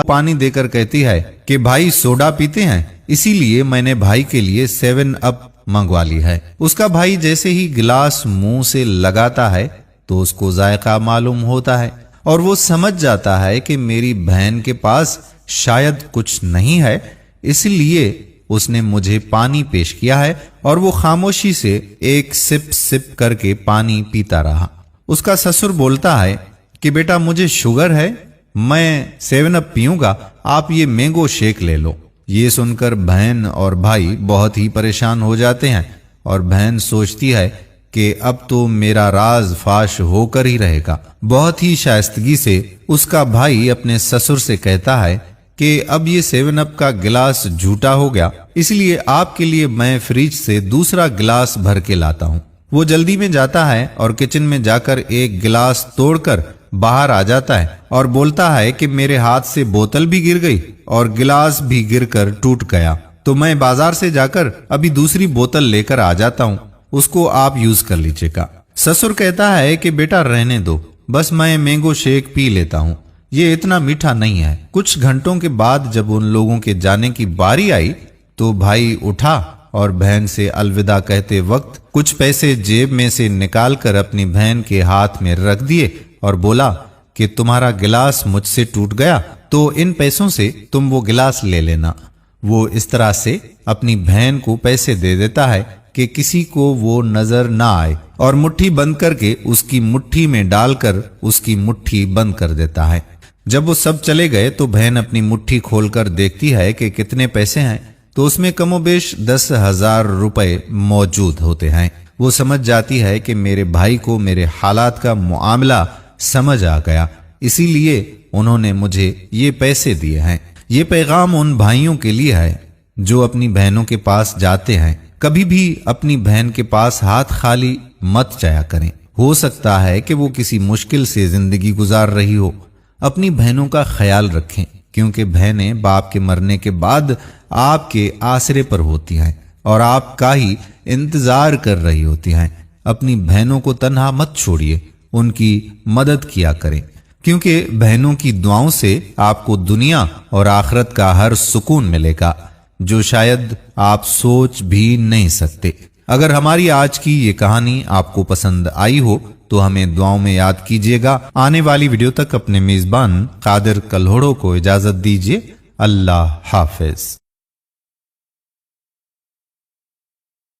पानी देकर कहती है कि भाई सोडा पीते हैं, इसीलिए मैंने भाई के लिए 7 अप मंगवा ली है। उसका भाई जैसे ही गिलास मुंह से लगाता है तो उसको जायका मालूम होता है और वो समझ जाता है कि मेरी बहन के पास शायद कुछ नहीं है, इसलिए उसने मुझे पानी पेश किया है और वो खामोशी से एक सिप सिप करके पानी पीता रहा। उसका ससुर बोलता है कि बेटा मुझे शुगर है, मैं 7 अप पीऊंगा, आप ये मैंगो शेक ले लो। ये सुनकर बहन और भाई बहुत ही परेशान हो जाते हैं और बहन सोचती है कि अब तो मेरा राज फाश होकर ही रहेगा। बहुत ही शाइस्तगी से उसका भाई अपने ससुर से कहता है कि अब ये 7 अप का गिलास झूठा हो गया, इसलिए आपके लिए मैं फ्रिज से दूसरा गिलास भर के लाता हूँ। वो जल्दी में जाता है और किचन में जाकर एक गिलास तोड़कर बाहर आ जाता है और बोलता है कि मेरे हाथ से बोतल भी गिर गई और गिलास भी गिरकर टूट गया, तो मैं बाजार से जाकर अभी दूसरी बोतल लेकर आ जाता हूँ, उसको आप यूज कर लीजिएगा। ससुर कहता है कि बेटा रहने दो, बस मैं मैंगो शेक पी लेता हूँ, ये इतना मीठा नहीं है। कुछ घंटों के बाद जब उन लोगों के जाने की बारी आई तो भाई उठा और बहन से अलविदा कहते वक्त कुछ पैसे जेब में से निकालकर अपनी बहन के हाथ में रख दिए और बोला कि तुम्हारा गिलास मुझसे टूट गया तो इन पैसों से तुम वो गिलास ले लेना। वो इस तरह से अपनी बहन को पैसे दे देता है कि किसी को वो नजर ना आए और मुट्ठी बंद करके उसकी मुट्ठी में डालकर उसकी मुट्ठी बंद कर देता है। जब वो सब चले गए तो बहन अपनी मुट्ठी खोलकर देखती है कि कितने पैसे हैं, तो उसमें कमोबेश 10,000 रुपए मौजूद होते हैं। वो समझ जाती है कि मेरे भाई को मेरे हालात का मुआमला समझ आ गया, इसीलिए उन्होंने मुझे ये पैसे दिए हैं। ये पैगाम उन भाइयों के लिए है जो अपनी बहनों के पास जाते हैं। कभी भी अपनी बहन के पास हाथ खाली मत जाया करें। हो सकता है कि वो किसी मुश्किल से जिंदगी गुजार रही हो। अपनी बहनों का ख्याल रखें, क्योंकि बहनें बाप के मरने के बाद आपके आसरे पर होती हैं और आपका ही इंतजार कर रही होती हैं। अपनी बहनों को तन्हा मत छोड़िए, उनकी मदद किया करें, क्योंकि बहनों की दुआओं से आपको दुनिया और आखिरत का हर सुकून मिलेगा जो शायद आप सोच भी नहीं सकते। अगर हमारी आज की ये कहानी आपको पसंद आई हो तो हमें दुआओं में याद कीजिएगा। आने वाली वीडियो तक अपने मेजबान कादिर कल्होड़ो को इजाजत दीजिए। अल्लाह हाफिज।